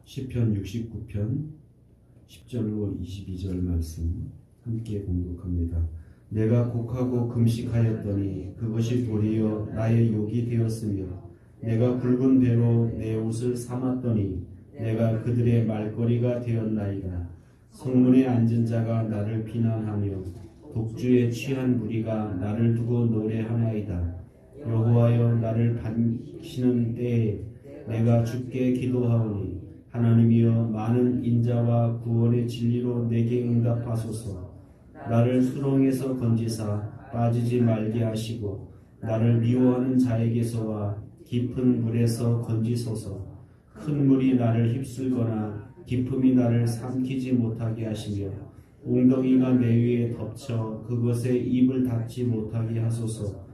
시편 69편 10절로 22절 말씀 함께 공독합니다. 내가 곡하고 금식하였더니 그것이 도리어 나의 욕이 되었으며 내가 굵은 배로 내 옷을 삼았더니 내가 그들의 말거리가 되었나이다. 성문에 앉은 자가 나를 비난하며 독주에 취한 무리가 나를 두고 노래하나이다. 여호와여 나를 반기시는 때에 내가 주께 기도하오니 하나님이여 많은 인자와 구원의 진리로 내게 응답하소서. 나를 수렁에서 건지사 빠지지 말게 하시고 나를 미워하는 자에게서와 깊은 물에서 건지소서. 큰 물이 나를 휩쓸거나 깊음이 나를 삼키지 못하게 하시며 웅덩이가 내 위에 덮쳐 그것에 입을 닫지 못하게 하소서.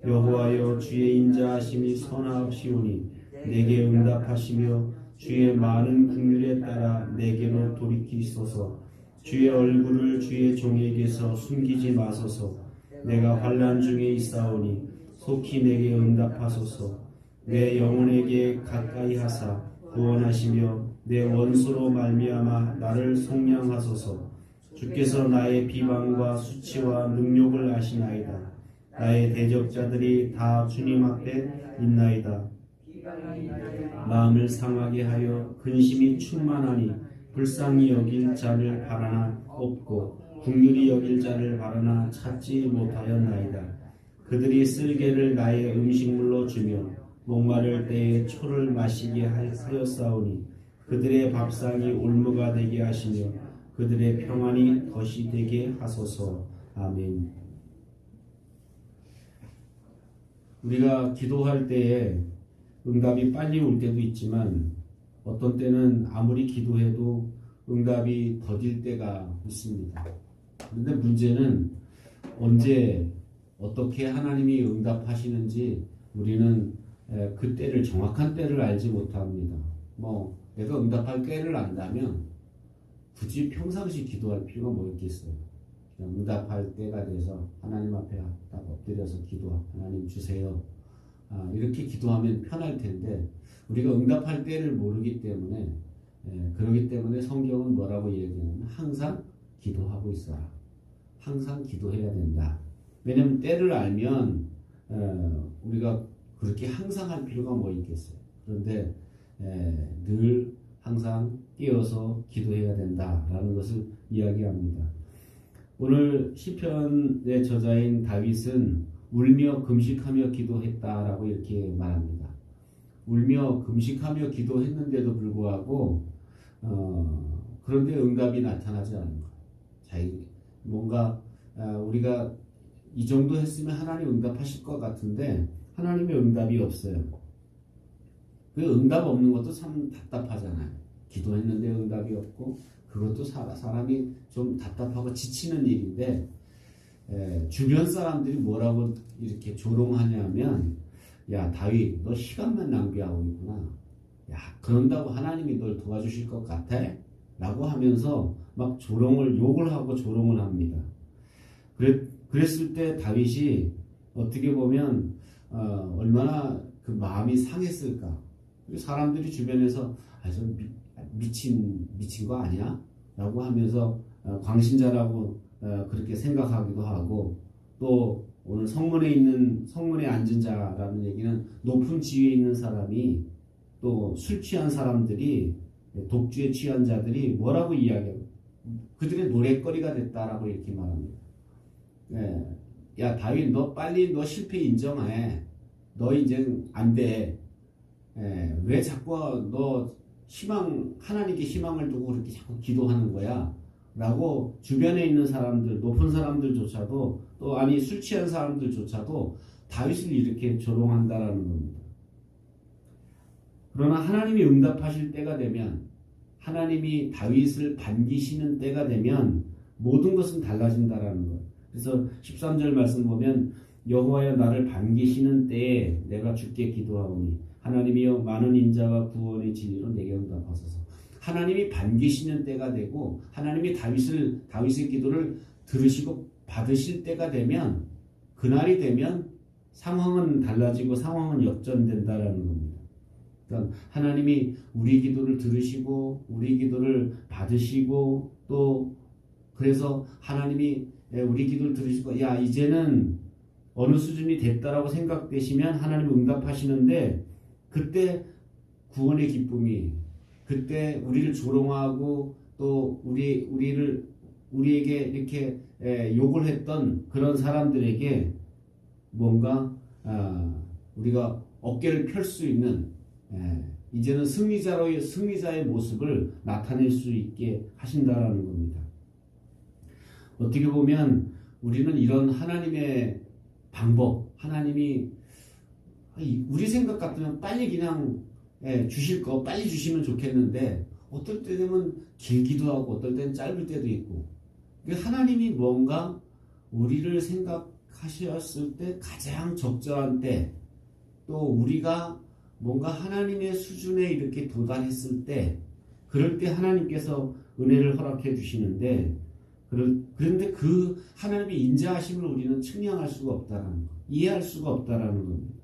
여호와여 주의 인자하심이 선하옵시오니 내게 응답하시며 주의 많은 긍휼에 따라 내게로 돌이키소서. 주의 얼굴을 주의 종에게서 숨기지 마소서. 내가 환난 중에 있사오니 속히 내게 응답하소서. 내 영혼에게 가까이 하사 구원하시며 내 원수로 말미암아 나를 속량하소서. 주께서 나의 비방과 수치와 능욕을 아시나이다. 나의 대적자들이 다 주님 앞에 있나이다. 마음을 상하게 하여 근심이 충만하니 불쌍히 여길 자를 바라나 없고 긍휼히 여길 자를 바라나 찾지 못하였나이다. 그들이 쓸개를 나의 음식물로 주며 목마를 때에 초를 마시게 하였사오니 그들의 밥상이 올무가 되게 하시며 그들의 평안이 덫이 되게 하소서. 아멘. 우리가 기도할 때에 응답이 빨리 올 때도 있지만 어떤 때는 아무리 기도해도 응답이 더딜 때가 있습니다. 그런데 문제는 언제 어떻게 하나님이 응답하시는지 우리는 그 때를, 정확한 때를 알지 못합니다. 내가 응답할 때를 안다면 굳이 평상시 기도할 필요가 뭐 있겠어요. 그냥 응답할 때가 돼서 하나님 앞에 딱 엎드려서 하나님 주세요. 이렇게 기도하면 편할 텐데 우리가 응답할 때를 모르기 때문에 그러기 때문에 성경은 뭐라고 얘기하냐면 항상 기도하고 있어라. 항상 기도해야 된다. 왜냐하면 때를 알면 우리가 그렇게 항상 할 필요가 뭐 있겠어요. 그런데 늘 항상 깨어서 기도해야 된다라는 것을 이야기합니다. 오늘 시편의 저자인 다윗은 울며 금식하며 기도했다라고 이렇게 말합니다. 울며 금식하며 기도했는데도 불구하고 그런데 응답이 나타나지 않은 거예요. 뭔가 우리가 이 정도 했으면 하나님 응답하실 것 같은데 하나님의 응답이 없어요. 그 응답 없는 것도 참 답답하잖아요. 기도했는데 응답이 없고 그것도 사람이 좀 답답하고 지치는 일인데 주변 사람들이 뭐라고 이렇게 조롱하냐면 야 다윗 너 시간만 낭비하고 있구나. 야 그런다고 하나님이 널 도와주실 것 같아? 라고 하면서 막 욕을 하고 조롱을 합니다. 그랬을 때 다윗이 어떻게 보면 얼마나 그 마음이 상했을까. 사람들이 주변에서 저 미친 거 아니야? 라고 하면서 광신자라고 그렇게 생각하기도 하고 또 오늘 성문에 앉은 자라는 얘기는 높은 지위에 있는 사람이 또 술 취한 사람들이 독주에 취한 자들이 뭐라고 이야기해요? 그들의 노랫거리가 됐다라고 이렇게 말합니다. 야 다윗 너 빨리 너 실패 인정해. 너 이제 안 돼. 왜 자꾸 너 하나님께 희망을 두고 그렇게 자꾸 기도하는 거야? 라고 주변에 있는 사람들, 높은 사람들조차도 또 술 취한 사람들조차도 다윗을 이렇게 조롱한다라는 겁니다. 그러나 하나님이 응답하실 때가 되면 하나님이 다윗을 반기시는 때가 되면 모든 것은 달라진다라는 것. 그래서 13절 말씀 보면 여호와여 나를 반기시는 때에 내가 주께 기도하오니 하나님이여 많은 인자와 구원의 진리로 내게 응답하소서. 하나님이 반기시는 때가 되고 하나님이 다윗의 기도를 들으시고 받으실 때가 되면 그날이 되면 상황은 달라지고 상황은 역전된다라는 겁니다. 그러니까 하나님이 우리 기도를 들으시고 우리 기도를 받으시고 또 그래서 하나님이 우리 기도를 들으시고 야 이제는 어느 수준이 됐다라고 생각되시면 하나님 응답하시는데 그때 구원의 기쁨이 그때 우리를 조롱하고 또 우리에게 이렇게 욕을 했던 그런 사람들에게 뭔가 우리가 어깨를 펼 수 있는 이제는 승리자의 모습을 나타낼 수 있게 하신다라는 겁니다. 어떻게 보면 우리는 이런 하나님의 방법, 하나님이 우리 생각 같으면 빨리 그냥 주실 거 빨리 주시면 좋겠는데 어떨 때 되면 길기도 하고 어떨 때는 짧을 때도 있고 하나님이 뭔가 우리를 생각하셨을 때 가장 적절한 때 또 우리가 뭔가 하나님의 수준에 이렇게 도달했을 때 그럴 때 하나님께서 은혜를 허락해 주시는데 그런데 그 하나님의 인자하심을 우리는 측량할 수가 없다라는 것, 이해할 수가 없다라는 겁니다.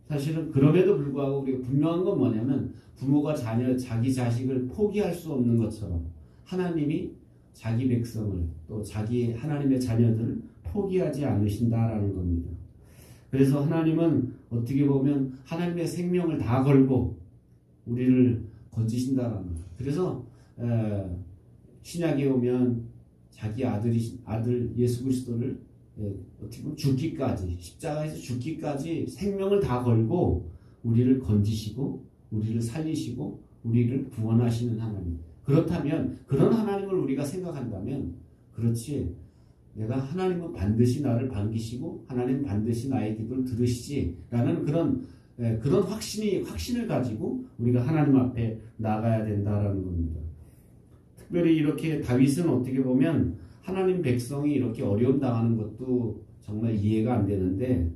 사실은 그럼에도 불구하고 우리가 분명한 건 뭐냐면 부모가 자기 자식을 포기할 수 없는 것처럼 하나님이 자기 백성을 또 자기 하나님의 자녀들을 포기하지 않으신다라는 겁니다. 그래서 하나님은 어떻게 보면 하나님의 생명을 다 걸고 우리를 건지신다라는 거예요. 그래서 신약에 오면 자기 아들 예수 그리스도를 어떻게 보면 죽기까지 십자가에서 죽기까지 생명을 다 걸고 우리를 건지시고 우리를 살리시고 우리를 구원하시는 하나님. 그렇다면 그런 하나님을 우리가 생각한다면 그렇지 내가 하나님은 반드시 나를 반기시고 하나님 반드시 나의 기도를 들으시지라는 그런 확신을 가지고 우리가 하나님 앞에 나가야 된다라는 겁니다. 특별히 이렇게 다윗은 어떻게 보면 하나님 백성이 이렇게 어려움 당하는 것도 정말 이해가 안 되는데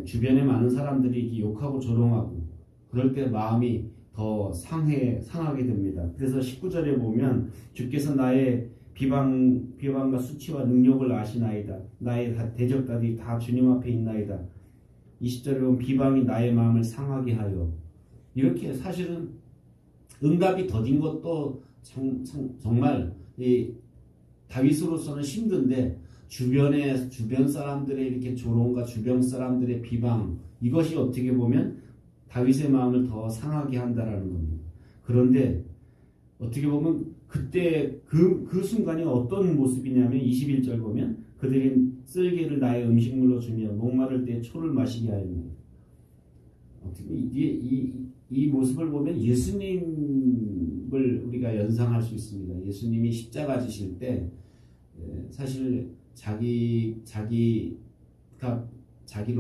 주변에 많은 사람들이 욕하고 조롱하고 그럴 때 마음이 더 상하게 됩니다. 그래서 19절에 보면 주께서 나의 비방과 수치와 능력을 아시나이다. 나의 대적들이 다 주님 앞에 있나이다. 20절에 보면 비방이 나의 마음을 상하게 하여 이렇게 사실은 응답이 더딘 것도 정말 이 다윗으로서는 힘든데 주변 사람들의 이렇게 조롱과 주변 사람들의 비방 이것이 어떻게 보면 다윗의 마음을 더 상하게 한다라는 겁니다. 그런데 어떻게 보면 그때 그 순간이 어떤 모습이냐면 21절 보면 그들이 쓸개를 나의 음식물로 주며 목마를 때 초를 마시게 하였네. 어떻게 이 모습을 보면 예수님을 우리가 연상할 수 있습니다. 예수님이 십자가 지실 때 사실 자기를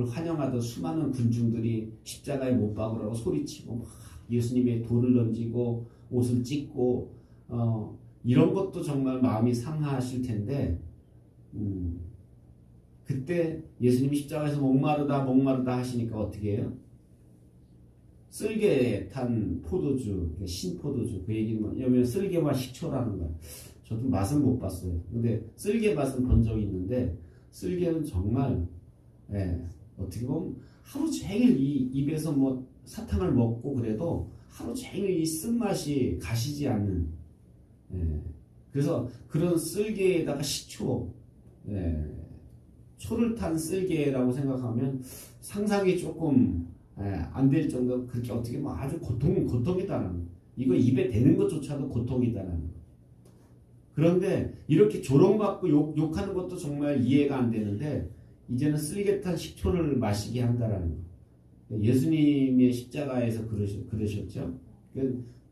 환영하던 수많은 군중들이 십자가에 못 박으라고 소리치고 막 예수님의 돌을 던지고 옷을 찢고 이런 것도 정말 마음이 상하실 텐데 그때 예수님이 십자가에서 목마르다 하시니까 어떻게 해요? 쓸개 탄 포도주, 신포도주 그 얘기는 뭐냐면 쓸개와 식초라는 거야. 저도 맛은 못 봤어요. 근데 쓸개 맛은 본 적이 있는데 쓸개는 정말 어떻게 보면 하루 종일 이 입에서 뭐 사탕을 먹고 그래도 하루 종일 이 쓴맛이 가시지 않는 그래서 그런 쓸개에다가 식초 초를 탄 쓸개라고 생각하면 상상이 조금 안 될 정도 그렇게 어떻게 뭐 아주 고통이다라는 거. 이거 입에 대는 것조차도 고통이다라는 거. 그런데 이렇게 조롱받고 욕하는 것도 정말 이해가 안 되는데 이제는 쓸개 탄 식초를 마시게 한다라는 거. 예수님의 십자가에서 그러셨죠.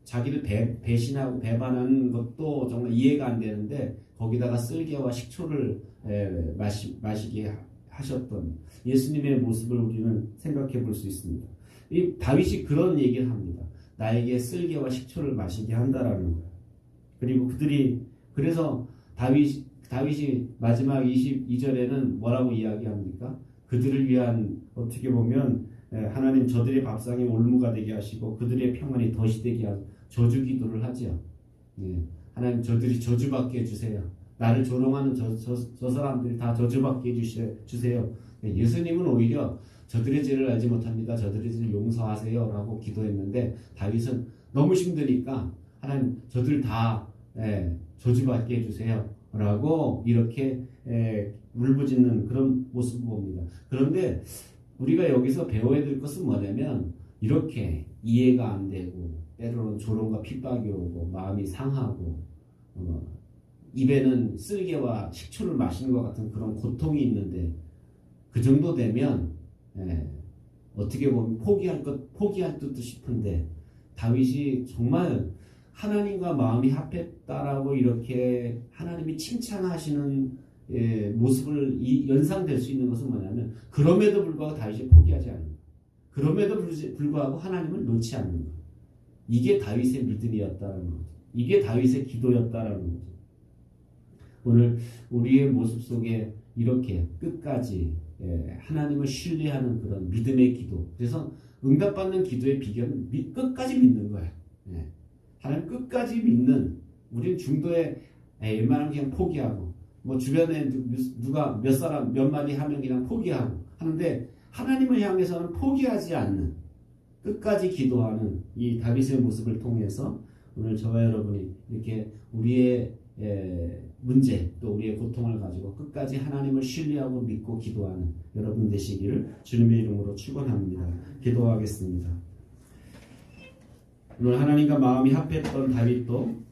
자기를 배신하고 배반하는 것도 정말 이해가 안 되는데 거기다가 쓸개와 식초를 마시게 하셨던 예수님의 모습을 우리는 생각해 볼 수 있습니다. 이 다윗이 그런 얘기를 합니다. 나에게 쓸개와 식초를 마시게 한다라는 거예요. 그리고 그래서 다윗이 마지막 22절에는 뭐라고 이야기합니까? 그들을 위한 어떻게 보면 하나님 저들의 밥상이 올무가 되게 하시고 그들의 평안이 덫이 되게 하고 저주 기도를 하죠. 하나님 저들이 저주받게 해주세요. 나를 조롱하는 저 사람들이 다 저주받게 해주세요. 예수님은 오히려 저들의 죄를 알지 못합니다. 저들의 죄를 용서하세요 라고 기도했는데 다윗은 너무 힘드니까 하나님 저들 다 저주받게 해주세요 라고 이렇게 울부짖는 그런 모습을 봅니다. 그런데 우리가 여기서 배워야 될 것은 뭐냐면 이렇게 이해가 안 되고 때로는 조롱과 핍박이 오고 마음이 상하고 입에는 쓸개와 식초를 마시는 것 같은 그런 고통이 있는데 그 정도 되면 어떻게 보면 포기할 듯도 싶은데 다윗이 정말 하나님과 마음이 합했다라고 이렇게 하나님이 칭찬하시는 모습을 연상될 수 있는 것은 뭐냐면 그럼에도 불구하고 다윗이 포기하지 않는 것. 그럼에도 불구하고 하나님을 놓지 않는 것. 이게 다윗의 믿음이었다라는 거죠. 이게 다윗의 기도였다라는 거죠. 오늘 우리의 모습 속에 이렇게 끝까지 하나님을 신뢰하는 그런 믿음의 기도. 그래서 응답받는 기도의 비결은 끝까지 믿는 거예요. 하나님 끝까지 믿는, 우리는 중도에 웬만하면 그냥 포기하고 뭐 주변에 누가 몇 사람 몇 마디 하면 그냥 포기하고 하는데 하나님을 향해서는 포기하지 않는 끝까지 기도하는 이 다윗의 모습을 통해서 오늘 저와 여러분이 이렇게 우리의 문제 또 우리의 고통을 가지고 끝까지 하나님을 신뢰하고 믿고 기도하는 여러분 되시기를 주님의 이름으로 축원합니다. 기도하겠습니다. 오늘 하나님과 마음이 합했던 다윗도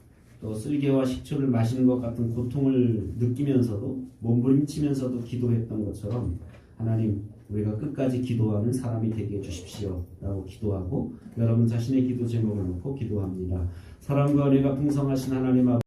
또 쓸개와 식초를 마시는 것 같은 고통을 느끼면서도 몸부림치면서도 기도했던 것처럼 하나님 우리가 끝까지 기도하는 사람이 되게 해주십시오 라고 기도하고 여러분 자신의 기도 제목을 놓고 기도합니다. 사랑과 은혜가 풍성하신 하나님 아버지